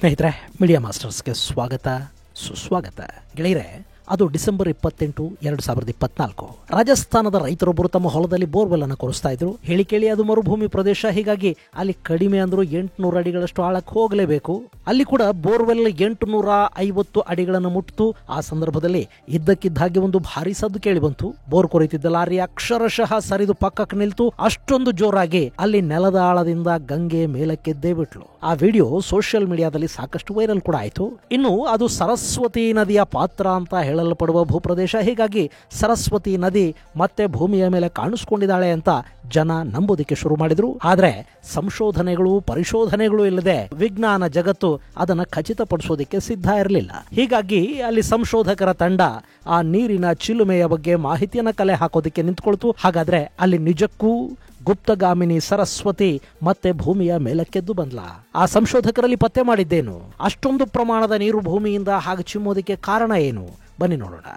ಸ್ನೇಹಿತರೆ, ಮೀಡಿಯಾ ಮಾಸ್ಟರ್ಸ್ಗೆ ಸ್ವಾಗತ ಸುಸ್ವಾಗತ. ಗೆಳೆಯರೆ, ಅದು ಡಿಸೆಂಬರ್ 28, 2024. ರಾಜಸ್ಥಾನದ ರೈತರೊಬ್ಬರು ತಮ್ಮ ಹೊಲದಲ್ಲಿ ಬೋರ್ವೆಲ್ ಅನ್ನು ಕೊರೆಸ್ತಾ ಇದ್ರು. ಹೇಳಿ ಕೇಳಿ ಅದು ಮರುಭೂಮಿ ಪ್ರದೇಶ, ಹೀಗಾಗಿ ಅಲ್ಲಿ ಕಡಿಮೆ ಅಂದ್ರೂ 800 ಅಡಿಗಳಷ್ಟು ಆಳಕ್ಕೆ ಹೋಗಲೇಬೇಕು. ಅಲ್ಲಿ ಕೂಡ ಬೋರ್ವೆಲ್ 850 ಅಡಿಗಳನ್ನು ಮುಟ್ಟಿತು. ಆ ಸಂದರ್ಭದಲ್ಲಿ ಇದ್ದಕ್ಕಿದ್ದ ಹಾಗೆ ಒಂದು ಭಾರಿ ಸದ್ದು ಕೇಳಿ ಬಂತು. ಬೋರ್ ಕೊರೆಯುತ್ತಿದ್ದ ಲಾರಿ ಅಕ್ಷರಶಃ ಸರಿದು ಪಕ್ಕಕ್ಕೆ ನಿಲ್ತು. ಅಷ್ಟೊಂದು ಜೋರಾಗಿ ಅಲ್ಲಿ ನೆಲದ ಆಳದಿಂದ ಗಂಗೆ ಮೇಲಕ್ಕೆದ್ದೇ ಬಿಟ್ಲು. ಆ ವಿಡಿಯೋ ಸೋಷಿಯಲ್ ಮೀಡಿಯಾದಲ್ಲಿ ಸಾಕಷ್ಟು ವೈರಲ್ ಕೂಡ ಆಯಿತು. ಇನ್ನು ಅದು ಸರಸ್ವತಿ ನದಿಯ ಪಾತ್ರ ಅಂತ ಹೇಳಲ್ಪಡುವ ಭೂಪ್ರದೇಶ, ಹೀಗಾಗಿ ಸರಸ್ವತಿ ನದಿ ಮತ್ತೆ ಭೂಮಿಯ ಮೇಲೆ ಕಾಣಿಸ್ಕೊಂಡಿದ್ದಾಳೆ ಅಂತ ಜನ ನಂಬೋದಿಕ್ಕೆ ಶುರು ಮಾಡಿದ್ರು. ಆದ್ರೆ ಸಂಶೋಧನೆಗಳು ಪರಿಶೋಧನೆಗಳು ಇಲ್ಲದೆ ವಿಜ್ಞಾನ ಜಗತ್ತು ಅದನ್ನ ಖಚಿತಪಡಿಸೋದಿಕ್ಕೆ ಸಿದ್ಧ ಇರಲಿಲ್ಲ. ಹೀಗಾಗಿ ಅಲ್ಲಿ ಸಂಶೋಧಕರ ತಂಡ ಆ ನೀರಿನ ಚಿಲುಮೆಯ ಬಗ್ಗೆ ಮಾಹಿತಿಯನ್ನ ಕಲೆ ಹಾಕೋದಿಕ್ಕೆ ನಿಂತ್ಕೊಳ್ತು. ಹಾಗಾದ್ರೆ ಅಲ್ಲಿ ನಿಜಕ್ಕೂ ಗುಪ್ತಗಾಮಿನಿ ಸರಸ್ವತಿ ಮತ್ತೆ ಭೂಮಿಯ ಮೇಲಕ್ಕೆದ್ದು ಬಂದ್ಲ? ಆ ಸಂಶೋಧಕರಲ್ಲಿ ಪತ್ತೆ ಮಾಡಿದ್ದೇನು? ಅಷ್ಟೊಂದು ಪ್ರಮಾಣದ ನೀರು ಭೂಮಿಯಿಂದ ಹಾಗೆ ಚಿಮ್ಮೋದಿಕ್ಕೆ ಕಾರಣ ಏನು? ಬನ್ನಿ ನೋಡೋಣ.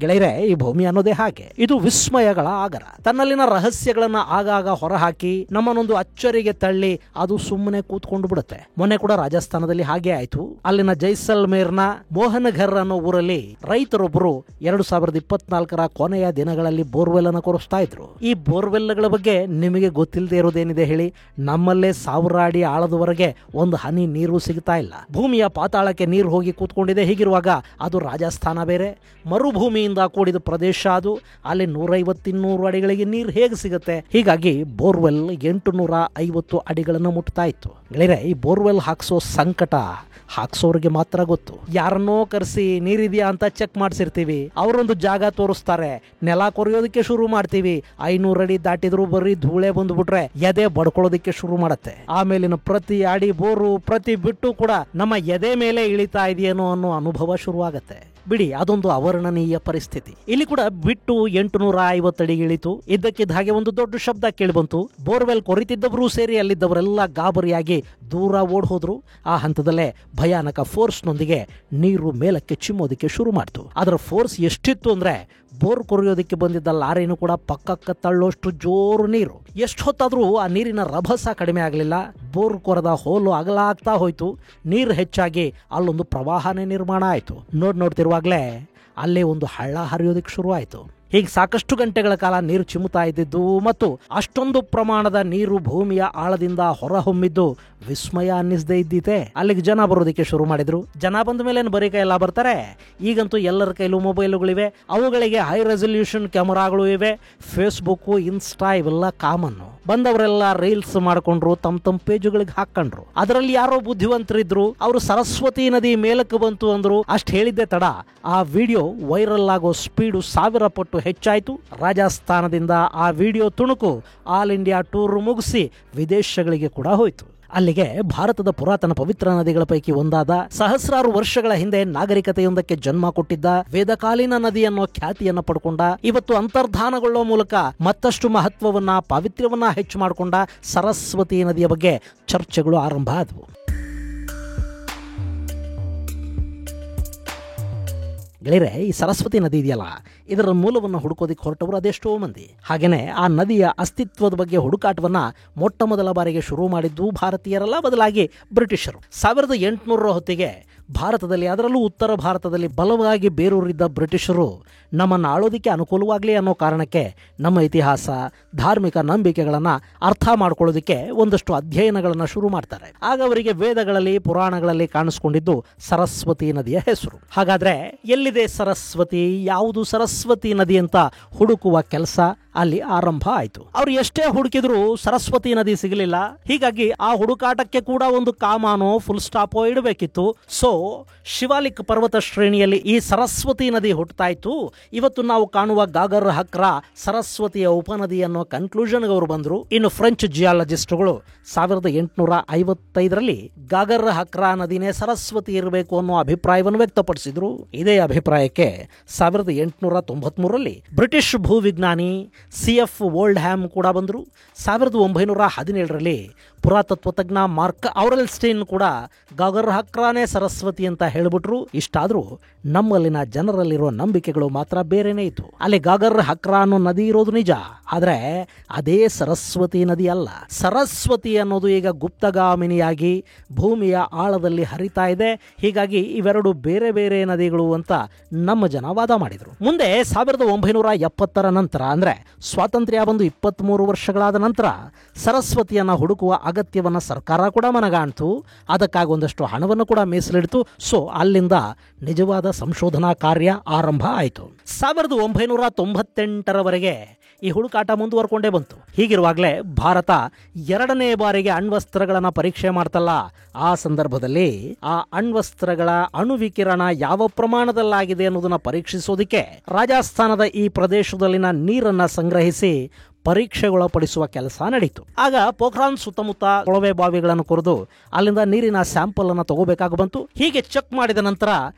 ಗೆಳೆಯರೆ, ಈ ಭೂಮಿ ಅನ್ನೋದೇ ಹಾಗೆ. ಇದು ವಿಸ್ಮಯಗಳ ಆಗರ. ತನ್ನಲ್ಲಿನ ರಹಸ್ಯಗಳನ್ನ ಆಗಾಗ ಹೊರಹಾಕಿ ನಮ್ಮನ್ನೊಂದು ಅಚ್ಚರಿಗೆ ತಳ್ಳಿ ಅದು ಸುಮ್ಮನೆ ಕೂತ್ಕೊಂಡು ಬಿಡುತ್ತೆ. ಮೊನ್ನೆ ಕೂಡ ರಾಜಸ್ಥಾನದಲ್ಲಿ ಹಾಗೆ ಆಯ್ತು. ಅಲ್ಲಿನ ಜೈಸಲ್ಮೇರ್ನ ಮೋಹನಘರ್ ಅನ್ನೋ ಊರಲ್ಲಿ ರೈತರೊಬ್ಬರು 2024 ಕೊನೆಯ ದಿನಗಳಲ್ಲಿ ಬೋರ್ವೆಲ್ ಅನ್ನು ಕೊರೆಸ್ತಾ ಇದ್ರು. ಈ ಬೋರ್ವೆಲ್ಗಳ ಬಗ್ಗೆ ನಿಮಗೆ ಗೊತ್ತಿಲ್ಲದೆ ಇರೋದೇನಿದೆ ಹೇಳಿ? ನಮ್ಮಲ್ಲೇ 1000 ಅಡಿ ಆಳದವರೆಗೆ ಒಂದು ಹನಿ ನೀರು ಸಿಗ್ತಾ ಇಲ್ಲ. ಭೂಮಿಯ ಪಾತಾಳಕ್ಕೆ ನೀರು ಹೋಗಿ ಕೂತ್ಕೊಂಡಿದೆ. ಹೀಗಿರುವಾಗ ಅದು ರಾಜಸ್ಥಾನ ಬೇರೆ, ಮರುಭೂಮಿ ಕೂಡಿದ ಪ್ರದೇಶ. ಅದು ಅಲ್ಲಿ 150-200 ಅಡಿಗಳಿಗೆ ನೀರು ಹೇಗೆ ಸಿಗುತ್ತೆ? ಹೀಗಾಗಿ ಬೋರ್ವೆಲ್ 850 ಅಡಿಗಳನ್ನು ಮುಟ್ತಾ ಇತ್ತು. ಗೆಳೆಯರೆ, ಈ ಬೋರ್ವೆಲ್ ಹಾಕ್ಸೋ ಸಂಕಟ ಹಾಕ್ಸೋರಿಗೆ ಮಾತ್ರ ಗೊತ್ತು. ಯಾರನ್ನೋ ಕರೆಸಿ ನೀರಿದೆಯಾ ಅಂತ ಚೆಕ್ ಮಾಡಿಸಿರ್ತೀವಿ. ಅವರೊಂದು ಜಾಗ ತೋರಿಸ್ತಾರೆ, ನೆಲ ಕೊರೆಯೋದಕ್ಕೆ ಶುರು ಮಾಡ್ತೀವಿ. 500 ಅಡಿ ದಾಟಿದ್ರು ಬರೀ ಧೂಳೆ ಬಂದ್ಬಿಟ್ರೆ ಎದೆ ಬಡ್ಕೊಳ್ಳೋದಕ್ಕೆ ಶುರು ಮಾಡತ್ತೆ. ಆಮೇಲಿನ ಪ್ರತಿ ಅಡಿ ಬೋರು, ಪ್ರತಿ ಬಿಟ್ಟು ಕೂಡ ನಮ್ಮ ಎದೆ ಮೇಲೆ ಇಳಿತಾ ಇದೆಯೇನೋ ಅನ್ನೋ ಅನುಭವ ಶುರುವಾಗತ್ತೆ. ಬಿಡಿ, ಅದೊಂದು ಅವರ್ಣನೀಯ ಪರಿಸ್ಥಿತಿ. ಇಲ್ಲಿ ಕೂಡ ಬಿಟ್ಟು 850 ಅಡಿಗೆ ಇಳಿತು. ಇದ್ದಕ್ಕಿದ್ದ ಹಾಗೆ ಒಂದು ದೊಡ್ಡ ಶಬ್ದ ಕೇಳಿಬಂತು. ಬೋರ್ವೆಲ್ ಕೊರಿತಿದ್ದವರು ಸೇರಿ ಅಲ್ಲಿದ್ದವರೆಲ್ಲ ಗಾಬರಿಯಾಗಿ ದೂರ ಓಡ್ ಹೋದ್ರು. ಆ ಹಂತದಲ್ಲೇ ಭಯಾನಕ ಫೋರ್ಸ್ನೊಂದಿಗೆ ನೀರು ಮೇಲಕ್ಕೆ ಚಿಮ್ಮೋದಿಕ್ಕೆ ಶುರು ಮಾಡ್ತು. ಅದರ ಫೋರ್ಸ್ ಎಷ್ಟಿತ್ತು ಅಂದ್ರೆ ಬೋರ್ ಕೊರೆಯೋದಕ್ಕೆ ಬಂದಿದ್ದ ಲಾರಿನೂ ಕೂಡ ಪಕ್ಕಕ್ಕೆ ತಳ್ಳೋಷ್ಟು ಜೋರು ನೀರು. ಎಷ್ಟು ಹೊತ್ತಾದ್ರೂ ಆ ನೀರಿನ ರಭಸ ಕಡಿಮೆ ಆಗಲಿಲ್ಲ. ಬೋರ್ ಕೊರೆದ ಹೋಲು ಅಗಲ ಆಗ್ತಾ ಹೋಯ್ತು. ನೀರು ಹೆಚ್ಚಾಗಿ ಅಲ್ಲೊಂದು ಪ್ರವಾಹನೇ ನಿರ್ಮಾಣ ಆಯ್ತು. ನೋಡ್ತಿರುವಾಗ್ಲೇ ಅಲ್ಲೇ ಒಂದು ಹಳ್ಳ ಹರಿಯೋದಕ್ಕೆ ಶುರು ಆಯ್ತು. ಹೀಗೆ ಸಾಕಷ್ಟು ಗಂಟೆಗಳ ಕಾಲ ನೀರು ಚಿಮ್ಮುತ್ತಾ ಇದ್ದಿದ್ದು ಮತ್ತು ಅಷ್ಟೊಂದು ಪ್ರಮಾಣದ ನೀರು ಭೂಮಿಯ ಆಳದಿಂದ ಹೊರಹೊಮ್ಮಿದ್ದು ವಿಸ್ಮಯ ಅನ್ನಿಸದೇ ಇದ್ದಿತೆ. ಅಲ್ಲಿಗೆ ಜನ ಬರೋದಕ್ಕೆ ಶುರು ಮಾಡಿದ್ರು. ಜನ ಬಂದ ಮೇಲೆ ಬರೀ ಕೈ ಎಲ್ಲ ಬರ್ತಾರೆ. ಈಗಂತೂ ಎಲ್ಲರ ಕೈಲೂ ಮೊಬೈಲುಗಳಿವೆ. ಅವುಗಳಿಗೆ ಹೈ ರೆಸಲ್ಯೂಷನ್ ಕ್ಯಾಮರಾಗಳು ಇವೆ. ಫೇಸ್ಬುಕ್, ಇನ್ಸ್ಟಾ ಇವೆಲ್ಲ ಕಾಮನ್ನು. ಬಂದವರೆಲ್ಲ ರೀಲ್ಸ್ ಮಾಡ್ಕೊಂಡ್ರು, ತಮ್ಮ ಪೇಜುಗಳಿಗೆ ಹಾಕೊಂಡ್ರು. ಅದರಲ್ಲಿ ಯಾರೋ ಬುದ್ಧಿವಂತರಿದ್ರು, ಅವರು ಸರಸ್ವತಿ ನದಿ ಮೇಲಕ್ಕೆ ಬಂತು ಅಂದ್ರು. ಅಷ್ಟು ಹೇಳಿದ್ದೆ ತಡ, ಆ ವಿಡಿಯೋ ವೈರಲ್ ಆಗೋ ಸ್ಪೀಡು 1000 ಪಟ್ಟು ಹೆಚ್ಚಾಯ್ತು. ರಾಜಸ್ಥಾನದಿಂದ ಆ ವಿಡಿಯೋ ತುಣುಕು ಆಲ್ ಇಂಡಿಯಾ ಟೂರ್ ಮುಗಿಸಿ ವಿದೇಶಗಳಿಗೆ ಕೂಡ ಹೋಯ್ತು. ಅಲ್ಲಿಗೆ ಭಾರತದ ಪುರಾತನ ಪವಿತ್ರ ನದಿಗಳ ಪೈಕಿ ಒಂದಾದ, ಸಹಸ್ರಾರು ವರ್ಷಗಳ ಹಿಂದೆ ನಾಗರಿಕತೆಯೊಂದಕ್ಕೆ ಜನ್ಮ ಕೊಟ್ಟಿದ್ದ ವೇದಕಾಲೀನ ನದಿ ಅನ್ನೋ ಖ್ಯಾತಿಯನ್ನ ಪಡ್ಕೊಂಡ, ಇವತ್ತು ಅಂತರ್ಧಾನಗೊಳ್ಳೋ ಮೂಲಕ ಮತ್ತಷ್ಟು ಮಹತ್ವವನ್ನ ಪಾವಿತ್ರ್ಯವನ್ನ ಹೆಚ್ಚು ಮಾಡಿಕೊಂಡ ಸರಸ್ವತಿ ನದಿಯ ಬಗ್ಗೆ ಚರ್ಚೆಗಳು ಆರಂಭ ಆದವು. ಗೆಳೆಯರೆ, ಈ ಸರಸ್ವತಿ ನದಿ ಇದೆಯಲ್ಲ, ಇದರ ಮೂಲವನ್ನು ಹುಡುಕೋದಿಕ್ಕೆ ಹೊರಟವರು ಅದೆಷ್ಟೋ ಮಂದಿ. ಹಾಗೇನೆ ಆ ನದಿಯ ಅಸ್ತಿತ್ವದ ಬಗ್ಗೆ ಹುಡುಕಾಟವನ್ನ ಮೊಟ್ಟ ಮೊದಲ ಬಾರಿಗೆ ಶುರು ಮಾಡಿದ್ದು ಭಾರತೀಯರಲ್ಲ, ಬದಲಾಗಿ ಬ್ರಿಟಿಷರು. 1800 ಹೊತ್ತಿಗೆ ಭಾರತದಲ್ಲಿ, ಅದರಲ್ಲೂ ಉತ್ತರ ಭಾರತದಲ್ಲಿ ಬಲವಾಗಿ ಬೇರೂರಿದ್ದ ಬ್ರಿಟಿಷರು ನಮ್ಮನ್ನು ಆಳೋದಿಕ್ಕೆ ಅನುಕೂಲವಾಗಲಿ ಅನ್ನೋ ಕಾರಣಕ್ಕೆ ನಮ್ಮ ಇತಿಹಾಸ, ಧಾರ್ಮಿಕ ನಂಬಿಕೆಗಳನ್ನು ಅರ್ಥ ಮಾಡ್ಕೊಳ್ಳೋದಕ್ಕೆ ಒಂದಷ್ಟು ಅಧ್ಯಯನಗಳನ್ನು ಶುರು ಮಾಡ್ತಾರೆ. ಆಗ ಅವರಿಗೆ ವೇದಗಳಲ್ಲಿ, ಪುರಾಣಗಳಲ್ಲಿ ಕಾಣಿಸ್ಕೊಂಡಿದ್ದು ಸರಸ್ವತಿ ನದಿಯ ಹೆಸರು. ಹಾಗಾದ್ರೆ ಎಲ್ಲಿದೆ ಸರಸ್ವತಿ, ಯಾವುದು ಸರಸ್ವತಿ ನದಿ ಅಂತ ಹುಡುಕುವ ಕೆಲಸ ಅಲ್ಲಿ ಆರಂಭ ಆಯ್ತು. ಅವ್ರು ಎಷ್ಟೇ ಹುಡುಕಿದ್ರು ಸರಸ್ವತಿ ನದಿ ಸಿಗಲಿಲ್ಲ. ಹೀಗಾಗಿ ಆ ಹುಡುಕಾಟಕ್ಕೆ ಕೂಡ ಒಂದು ಕಾಮಾನೋ ಫುಲ್ ಸ್ಟಾಪೋ ಇಡಬೇಕಿತ್ತು. ಸೊ ಶಿವಾಲಿಕ್ ಪರ್ವತ ಶ್ರೇಣಿಯಲ್ಲಿ ಈ ಸರಸ್ವತಿ ನದಿ ಹುಟ್ಟುತ್ತಾ ಇತ್ತು. ಇವತ್ತು ನಾವು ಕಾಣುವ ಗಾಗರ್ ಹಕ್ರ ಸರಸ್ವತಿಯ ಉಪನದಿ ಅನ್ನೋ ಕನ್ಕ್ಲೂಷನ್ಗೆ ಅವರು ಬಂದ್ರು. ಇನ್ನು ಫ್ರೆಂಚ್ ಜಿಯಾಲಜಿಸ್ಟ್ಗಳು 1855ರಲ್ಲಿ ಗಾಗರ್ ಹಕ್ರ ನದಿನೇ ಸರಸ್ವತಿ ಇರಬೇಕು ಅನ್ನೋ ಅಭಿಪ್ರಾಯವನ್ನು ವ್ಯಕ್ತಪಡಿಸಿದ್ರು. ಇದೇ ಅಭಿಪ್ರಾಯಕ್ಕೆ 1893ರಲ್ಲಿ ಬ್ರಿಟಿಷ್ ಭೂವಿಜ್ಞಾನಿ CF ವೋಲ್ಡ್ ಹ್ಯಾಮ್ ಕೂಡ ಬಂದರು. 1917ರಲ್ಲಿ ಪುರಾತತ್ವ ತಜ್ಞ ಮಾರ್ಕ್ ಔರೆಲ್ಸ್ಟೈನ್ ಕೂಡ ಗಾಗರ್ ಹಕ್ರಾನೇ ಸರಸ್ವತಿ ಅಂತ ಹೇಳ್ಬಿಟ್ರು. ಇಷ್ಟಾದ್ರೂ ನಮ್ಮಲ್ಲಿನ ಜನರಲ್ಲಿರೋ ನಂಬಿಕೆಗಳು ಮಾತ್ರ ಬೇರೆನೇ ಇತ್ತು. ಅಲ್ಲಿ ಗಾಗರ್ ಹಕ್ರಾ ಅನ್ನೋ ನದಿ ಇರೋದು ನಿಜ, ಆದ್ರೆ ಅದೇ ಸರಸ್ವತಿ ನದಿ ಅಲ್ಲ. ಸರಸ್ವತಿ ಅನ್ನೋದು ಈಗ ಗುಪ್ತಗಾಮಿನಿಯಾಗಿ ಭೂಮಿಯ ಆಳದಲ್ಲಿ ಹರಿತಾ ಇದೆ. ಹೀಗಾಗಿ ಇವೆರಡು ಬೇರೆ ಬೇರೆ ನದಿಗಳು ಅಂತ ನಮ್ಮ ಜನ ವಾದ ಮಾಡಿದ್ರು. ಮುಂದೆ 1970ರ ನಂತರ ಅಂದ್ರೆ ಸ್ವಾತಂತ್ರ್ಯ ಬಂದು 23 ವರ್ಷಗಳಾದ ನಂತರ ಸರಸ್ವತಿಯನ್ನ ಹುಡುಕುವ ಅಗತ್ಯವನ್ನ ಸರ್ಕಾರ ಕೂಡ ಮನಗಾಣ್ತು. ಅದಕ್ಕಾಗಿ ಒಂದಷ್ಟು ಹಣವನ್ನು ಕೂಡ ಮೀಸಲಿಡ್ತು. ಸೊ ಅಲ್ಲಿಂದ ನಿಜವಾದ ಸಂಶೋಧನಾ ಕಾರ್ಯ ಆರಂಭ ಆಯಿತು. 1998ರವರೆಗೆ ಈ ಹುಡುಕಾಟ ಮುಂದುವರ್ಕೊಂಡೇ ಬಂತು. ಹೀಗಿರುವಾಗಲೇ ಭಾರತ 2ನೇ ಬಾರಿಗೆ ಅಣ್ವಸ್ತ್ರಗಳನ್ನ ಪರೀಕ್ಷೆ ಮಾಡ್ತಲ್ಲ. ಆ ಸಂದರ್ಭದಲ್ಲಿ ಆ ಅಣ್ವಸ್ತ್ರಗಳ ಅಣುವಿಕಿರಣ ಯಾವ ಪ್ರಮಾಣದಲ್ಲಾಗಿದೆ ಅನ್ನೋದನ್ನ ಪರೀಕ್ಷಿಸೋದಕ್ಕೆ ರಾಜಸ್ಥಾನದ ಈ ಪ್ರದೇಶದಲ್ಲಿನ ನೀರನ್ನ ಸಂಗ್ರಹಿಸಿ ಪರೀಕ್ಷೆಗೊಳಪಡಿಸುವ ಕೆಲಸ ನಡೀತು. ಆಗ ಪೋಖ್ರಾನ್ ಸುತ್ತಮುತ್ತ ಕೊಳವೆ ಬಾವಿಗಳನ್ನು ಕೊರೆದು ಅಲ್ಲಿಂದ ನೀರಿನ ಸ್ಯಾಂಪಲ್ ಅನ್ನು ತಗೋಬೇಕಾಗಿ ಬಂತು. ಹೀಗೆ ಚೆಕ್ ಮಾಡಿದ ನಂತರ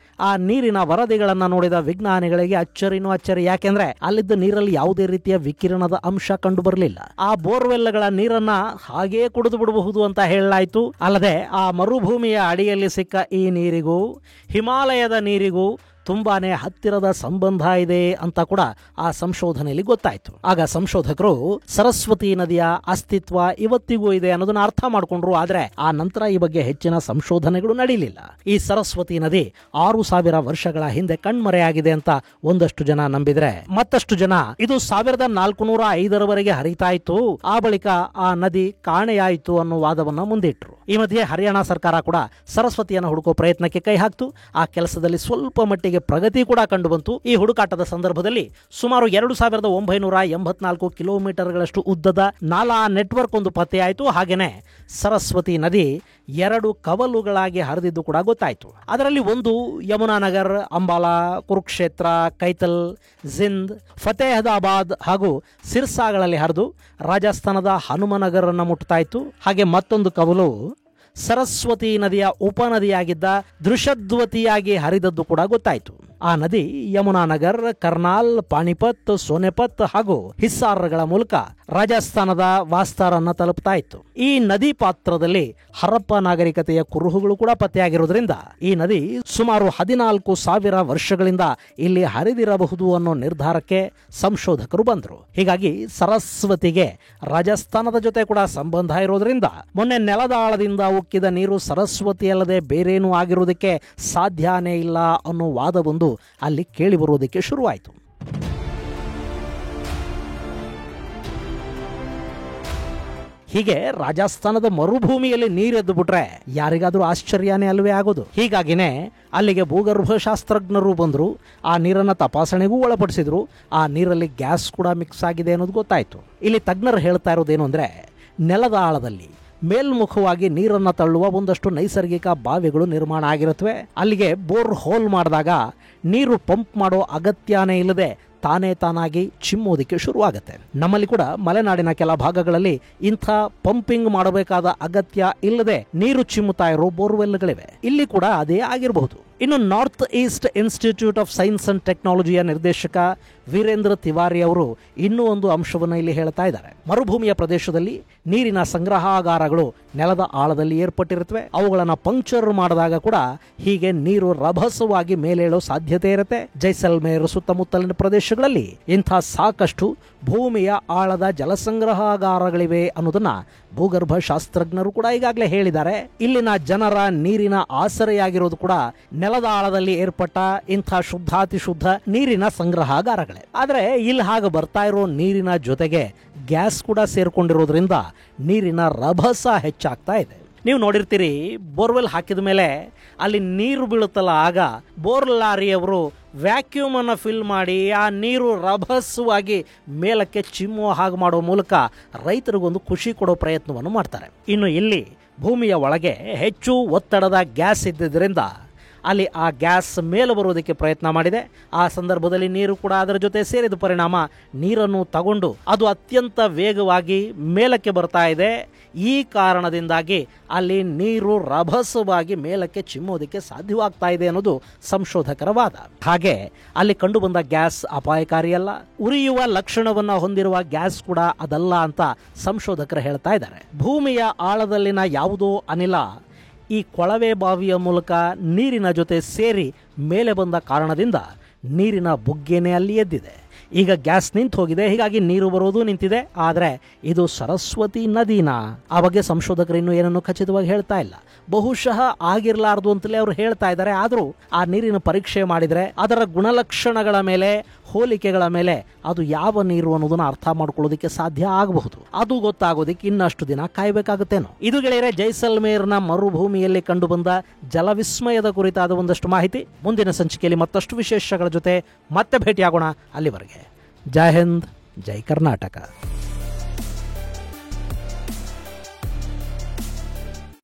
ಆ ನೀರಿನ ವರದಿಗಳನ್ನ ನೋಡಿದ ವಿಜ್ಞಾನಿಗಳಿಗೆ ಅಚ್ಚರಿನೂ ಅಚ್ಚರಿ. ಯಾಕೆಂದ್ರೆ ಅಲ್ಲಿದ್ದ ನೀರಲ್ಲಿ ಯಾವುದೇ ರೀತಿಯ ವಿಕಿರಣದ ಅಂಶ ಕಂಡು ಬರಲಿಲ್ಲ. ಆ ಬೋರ್ವೆಲ್ಗಳ ನೀರನ್ನ ಹಾಗೇ ಕುಡಿದು ಬಿಡಬಹುದು ಅಂತ ಹೇಳಲಾಯಿತು. ಅಲ್ಲದೆ ಆ ಮರುಭೂಮಿಯ ಅಡಿಯಲ್ಲಿ ಸಿಕ್ಕ ಈ ನೀರಿಗೂ ಹಿಮಾಲಯದ ನೀರಿಗೂ ತುಂಬಾನೇ ಹತ್ತಿರದ ಸಂಬಂಧ ಇದೆ ಅಂತ ಕೂಡ ಆ ಸಂಶೋಧನೆಯಲ್ಲಿ ಗೊತ್ತಾಯ್ತು. ಆಗ ಸಂಶೋಧಕರು ಸರಸ್ವತಿ ನದಿಯ ಅಸ್ತಿತ್ವ ಇವತ್ತಿಗೂ ಇದೆ ಅನ್ನೋದನ್ನ ಅರ್ಥ ಮಾಡಿಕೊಂಡ್ರು. ಆದ್ರೆ ಆ ನಂತರ ಈ ಬಗ್ಗೆ ಹೆಚ್ಚಿನ ಸಂಶೋಧನೆಗಳು ನಡೀಲಿಲ್ಲ. ಈ ಸರಸ್ವತಿ ನದಿ 6000 ವರ್ಷಗಳ ಹಿಂದೆ ಕಣ್ಮರೆಯಾಗಿದೆ ಅಂತ ಒಂದಷ್ಟು ಜನ ನಂಬಿದ್ರೆ, ಮತ್ತಷ್ಟು ಜನ ಇದು 1405ರವರೆಗೆ ಹರಿತಾ ಇತ್ತು, ಆ ಬಳಿಕ ಆ ನದಿ ಕಾಣೆಯಾಯಿತು ಅನ್ನೋ ವಾದವನ್ನ ಮುಂದಿಟ್ರು. ಈ ಮಧ್ಯೆ ಹರಿಯಾಣ ಸರ್ಕಾರ ಕೂಡ ಸರಸ್ವತಿಯನ್ನು ಹುಡುಕೋ ಪ್ರಯತ್ನಕ್ಕೆ ಕೈ ಹಾಕ್ತು. ಆ ಕೆಲಸದಲ್ಲಿ ಸ್ವಲ್ಪ ಮಟ್ಟಿಗೆ ಪ್ರಗತಿ ಕೂಡ ಕಂಡು ಬಂತು. ಈ ಹುಡುಕಾಟದ ಸಂದರ್ಭದಲ್ಲಿ ಸುಮಾರು 2984 ಕಿಲೋಮೀಟರ್ಗಳಷ್ಟು ಉದ್ದದ ನಾಲಾ ನೆಟ್ವರ್ಕ್ ಒಂದು ಪತ್ತೆಯಾಯಿತು. ಹಾಗೇನೆ ಸರಸ್ವತಿ ನದಿ 2 ಕವಲುಗಳಾಗಿ ಹರಿದಿದ್ದು ಕೂಡ ಗೊತ್ತಾಯಿತು. ಅದರಲ್ಲಿ ಒಂದು ಯಮುನಾನಗರ್, ಅಂಬಾಲಾ, ಕುರುಕ್ಷೇತ್ರ, ಕೈತಲ್, ಜಿಂದ್, ಫತೇಹದಾಬಾದ್ ಹಾಗೂ ಸಿರ್ಸಾಗಳಲ್ಲಿ ಹರಿದು ರಾಜಸ್ಥಾನದ ಹನುಮನಗರ್ ಅನ್ನು ಮುಟ್ತಾ ಇತ್ತು. ಹಾಗೆ ಮತ್ತೊಂದು ಕವಲು ಸರಸ್ವತಿ ನದಿಯ ಉಪನದಿಯಾಗಿದ್ದ ದೃಷದ್ವತಿಯಾಗಿ ಹರಿದದ್ದು ಕೂಡ ಗೊತ್ತಾಯಿತು. ಆ ನದಿ ಯಮುನಾನಗರ್, ಕರ್ನಾಲ್, ಪಾಣಿಪತ್, ಸೋನೆಪತ್ ಹಾಗೂ ಹಿಸ್ಸಾರ್ಗಳ ಮೂಲಕ ರಾಜಸ್ಥಾನದ ವಾಸ್ತಾರನ್ನ ತಲುಪ್ತಾ ಇತ್ತು. ಈ ನದಿ ಪಾತ್ರದಲ್ಲಿ ಹರಪ್ಪ ನಾಗರಿಕತೆಯ ಕುರುಹುಗಳು ಕೂಡ ಪತ್ತೆಯಾಗಿರೋದ್ರಿಂದ ಈ ನದಿ ಸುಮಾರು 14,000 ವರ್ಷಗಳಿಂದ ಇಲ್ಲಿ ಹರಿದಿರಬಹುದು ಅನ್ನೋ ನಿರ್ಧಾರಕ್ಕೆ ಸಂಶೋಧಕರು ಬಂದರು. ಹೀಗಾಗಿ ಸರಸ್ವತಿಗೆ ರಾಜಸ್ಥಾನದ ಜೊತೆ ಕೂಡ ಸಂಬಂಧ ಇರೋದ್ರಿಂದ ಮೊನ್ನೆ ನೆಲದ ಆಳದಿಂದ ಉಕ್ಕಿದ ನೀರು ಸರಸ್ವತಿಯಲ್ಲದೆ ಬೇರೇನೂ ಆಗಿರೋದಕ್ಕೆ ಸಾಧ್ಯನೇ ಇಲ್ಲ ಅನ್ನೋ ವಾದವೊಂದು ಅಲ್ಲಿ ಕೇಳಿ ಬರುವುದಕ್ಕೆ ಶುರುವಾಯಿತು. ಹೀಗೆ ರಾಜಸ್ಥಾನದ ಮರುಭೂಮಿಯಲ್ಲಿ ನೀರೆದ್ದು ಬಿಟ್ರೆ ಯಾರಿಗಾದ್ರೂ ಆಶ್ಚರ್ಯನೇ ಅಲ್ವೇ ಆಗೋದು. ಹೀಗಾಗಿನೇ ಅಲ್ಲಿಗೆ ಭೂಗರ್ಭಶಾಸ್ತ್ರಜ್ಞರು ಬಂದರು. ಆ ನೀರನ್ನು ತಪಾಸಣೆಗೂ ಒಳಪಡಿಸಿದ್ರು. ಆ ನೀರಲ್ಲಿ ಗ್ಯಾಸ್ ಕೂಡ ಮಿಕ್ಸ್ ಆಗಿದೆ ಅನ್ನೋದು ಗೊತ್ತಾಯಿತು. ಇಲ್ಲಿ ತಜ್ಞರು ಹೇಳ್ತಾ ಇರೋದೇನು ಅಂದರೆ, ನೆಲದ ಆಳದಲ್ಲಿ ಮೇಲ್ಮುಖವಾಗಿ ನೀರನ್ನು ತಳ್ಳುವ ಒಂದಷ್ಟು ನೈಸರ್ಗಿಕ ಬಾವಿಗಳು ನಿರ್ಮಾಣ ಆಗಿರುತ್ತವೆ. ಅಲ್ಲಿಗೆ ಬೋರ್ ಹೋಲ್ ಮಾಡಿದಾಗ ನೀರು ಪಂಪ್ ಮಾಡೋ ಅಗತ್ಯನೇ ಇಲ್ಲದೆ ತಾನೇ ತಾನಾಗಿ ಚಿಮ್ಮೋದಿಕ್ಕೆ ಶುರುವಾಗುತ್ತೆ. ನಮ್ಮಲ್ಲಿ ಕೂಡ ಮಲೆನಾಡಿನ ಕೆಲ ಭಾಗಗಳಲ್ಲಿ ಇಂಥ ಪಂಪಿಂಗ್ ಮಾಡಬೇಕಾದ ಅಗತ್ಯ ಇಲ್ಲದೆ ನೀರು ಚಿಮ್ಮುತ್ತಾ ಇರೋ ಬೋರ್ವೆಲ್ಗಳಿವೆ. ಇಲ್ಲಿ ಕೂಡ ಅದೇ ಆಗಿರಬಹುದು. ಇನ್ನು north east institute of science and ಟೆಕ್ನಾಲಜಿಯ ನಿರ್ದೇಶಕ ವೀರೇಂದ್ರ ತಿವಾರಿ ಅವರು ಇನ್ನೂ ಒಂದು ಅಂಶವನ್ನು ಇಲ್ಲಿ ಹೇಳ್ತಾ ಇದ್ದಾರೆ. ಮರುಭೂಮಿಯ ಪ್ರದೇಶದಲ್ಲಿ ನೀರಿನ ಸಂಗ್ರಹಾಗಾರಗಳು ನೆಲದ ಆಳದಲ್ಲಿ ಏರ್ಪಟ್ಟಿರುತ್ತವೆ. ಅವುಗಳನ್ನು ಪಂಕ್ಚರ್ ಮಾಡಿದಾಗ ಕೂಡ ಹೀಗೆ ನೀರು ರಭಸವಾಗಿ ಮೇಲೇಳೋ ಸಾಧ್ಯತೆ ಇರುತ್ತೆ. ಜೈಸಲ್ಮೇರ್ ಸುತ್ತಮುತ್ತಲಿನ ಪ್ರದೇಶಗಳಲ್ಲಿ ಇಂಥ ಸಾಕಷ್ಟು ಭೂಮಿಯ ಆಳದ ಜಲಸಂಗ್ರಹಾಗಾರಗಳಿವೆ ಅನ್ನೋದನ್ನ ಭೂಗರ್ಭ ಶಾಸ್ತ್ರಜ್ಞರು ಕೂಡ ಈಗಾಗಲೇ ಹೇಳಿದ್ದಾರೆ. ಇಲ್ಲಿನ ಜನರ ನೀರಿನ ಆಸರೆಯಾಗಿರೋದು ಕೂಡ ನೆಲದ ಆಳದಲ್ಲಿ ಏರ್ಪಟ್ಟ ಇಂಥ ಶುದ್ಧಾತಿ ಶುದ್ಧ ನೀರಿನ ಸಂಗ್ರಹಾಗಾರಗಳೇ. ಆದರೆ ಇಲ್ಲಿ ಹಾಗೆ ಬರ್ತಾ ಇರೋ ನೀರಿನ ಜೊತೆಗೆ ಗ್ಯಾಸ್ ಕೂಡ ಸೇರ್ಕೊಂಡಿರೋದ್ರಿಂದ ನೀರಿನ ರಭಸ ಹೆಚ್ಚಾಗ್ತಾ ಇದೆ. ನೀವು ನೋಡಿರ್ತೀರಿ, ಬೋರ್ವೆಲ್ ಹಾಕಿದ ಮೇಲೆ ಅಲ್ಲಿ ನೀರು ಬೀಳುತ್ತಲ್ಲ, ಆಗ ಬೋರ್ ಲಾರಿಯವರು ವ್ಯಾಕ್ಯೂಮ್ ಅನ್ನು ಫಿಲ್ ಮಾಡಿ ಆ ನೀರು ರಭಸವಾಗಿ ಮೇಲಕ್ಕೆ ಚಿಮ್ಮುವ ಹಾಗೆ ಮಾಡೋ ಮೂಲಕ ರೈತರಿಗೊಂದು ಖುಷಿ ಕೊಡೋ ಪ್ರಯತ್ನವನ್ನು ಮಾಡ್ತಾರೆ. ಇನ್ನು ಇಲ್ಲಿ ಭೂಮಿಯ ಒಳಗೆ ಹೆಚ್ಚು ಒತ್ತಡದ ಗ್ಯಾಸ್ ಇದ್ದಿದ್ದರಿಂದ ಅಲ್ಲಿ ಆ ಗ್ಯಾಸ್ ಮೇಲೆ ಬರುವುದಕ್ಕೆ ಪ್ರಯತ್ನ ಮಾಡಿದೆ. ಆ ಸಂದರ್ಭದಲ್ಲಿ ನೀರು ಕೂಡ ಅದರ ಜೊತೆ ಸೇರಿದ ಪರಿಣಾಮ ನೀರನ್ನು ತಗೊಂಡು ಅದು ಅತ್ಯಂತ ವೇಗವಾಗಿ ಮೇಲಕ್ಕೆ ಬರ್ತಾ ಇದೆ. ಈ ಕಾರಣದಿಂದಾಗಿ ಅಲ್ಲಿ ನೀರು ರಭಸವಾಗಿ ಮೇಲಕ್ಕೆ ಚಿಮ್ಮೋದಕ್ಕೆ ಸಾಧ್ಯವಾಗ್ತಾ ಇದೆ ಅನ್ನೋದು ಸಂಶೋಧಕರ ವಾದ. ಹಾಗೆ ಅಲ್ಲಿ ಕಂಡುಬಂದ ಗ್ಯಾಸ್ ಅಪಾಯಕಾರಿಯಲ್ಲ, ಉರಿಯುವ ಲಕ್ಷಣವನ್ನು ಹೊಂದಿರುವ ಗ್ಯಾಸ್ ಕೂಡ ಅದಲ್ಲ ಅಂತ ಸಂಶೋಧಕರು ಹೇಳ್ತಾ ಇದ್ದಾರೆ. ಭೂಮಿಯ ಆಳದಲ್ಲಿನ ಯಾವುದೋ ಅನಿಲ ಈ ಕೊಳವೆ ಬಾವಿಯ ಮೂಲಕ ನೀರಿನ ಜೊತೆ ಸೇರಿ ಮೇಲೆ ಬಂದ ಕಾರಣದಿಂದ ನೀರಿನ ಬುಗ್ಗೆನೆ ಅಲ್ಲಿ ಎದ್ದಿದೆ. ಈಗ ಗ್ಯಾಸ್ ನಿಂತು ಹೋಗಿದೆ, ಹೀಗಾಗಿ ನೀರು ಬರೋದು ನಿಂತಿದೆ. ಆದರೆ ಇದು ಸರಸ್ವತಿ ನದಿನಾ? ಆ ಬಗ್ಗೆ ಸಂಶೋಧಕರು ಇನ್ನೂ ಏನನ್ನು ಖಚಿತವಾಗಿ ಹೇಳ್ತಾ ಇಲ್ಲ. ಬಹುಶಃ ಆಗಿರಲಾರ್ದು ಅಂತಲೇ ಅವರು ಹೇಳ್ತಾ ಇದ್ದಾರೆ. ಆದರೂ ಆ ನೀರಿನ ಪರೀಕ್ಷೆ ಮಾಡಿದರೆ ಅದರ ಗುಣಲಕ್ಷಣಗಳ ಮೇಲೆ, ಹೋಲಿಕೆಗಳ ಮೇಲೆ ಅದು ಯಾವ ನೀರು ಅನ್ನೋದನ್ನ ಅರ್ಥ ಮಾಡ್ಕೊಳ್ಳೋದಕ್ಕೆ ಸಾಧ್ಯ ಆಗಬಹುದು. ಅದು ಗೊತ್ತಾಗೋದಕ್ಕೆ ಇನ್ನಷ್ಟು ದಿನ ಕಾಯಬೇಕಾಗುತ್ತೇನೋ. ಇದು ಗೆಳೆಯರೆ, ಜೈಸಲ್ಮೇರ್ನ ಮರುಭೂಮಿಯಲ್ಲಿ ಕಂಡುಬಂದ ಜಲವಿಸ್ಮಯದ ಕುರಿತಾದ ಒಂದಷ್ಟು ಮಾಹಿತಿ. ಮುಂದಿನ ಸಂಚಿಕೆಯಲ್ಲಿ ಮತ್ತಷ್ಟು ವಿಶೇಷಗಳ ಜೊತೆ ಮತ್ತೆ ಭೇಟಿಯಾಗೋಣ. ಅಲ್ಲಿವರೆಗೆ ಜೈ ಹಿಂದ್, ಜೈ ಕರ್ನಾಟಕ.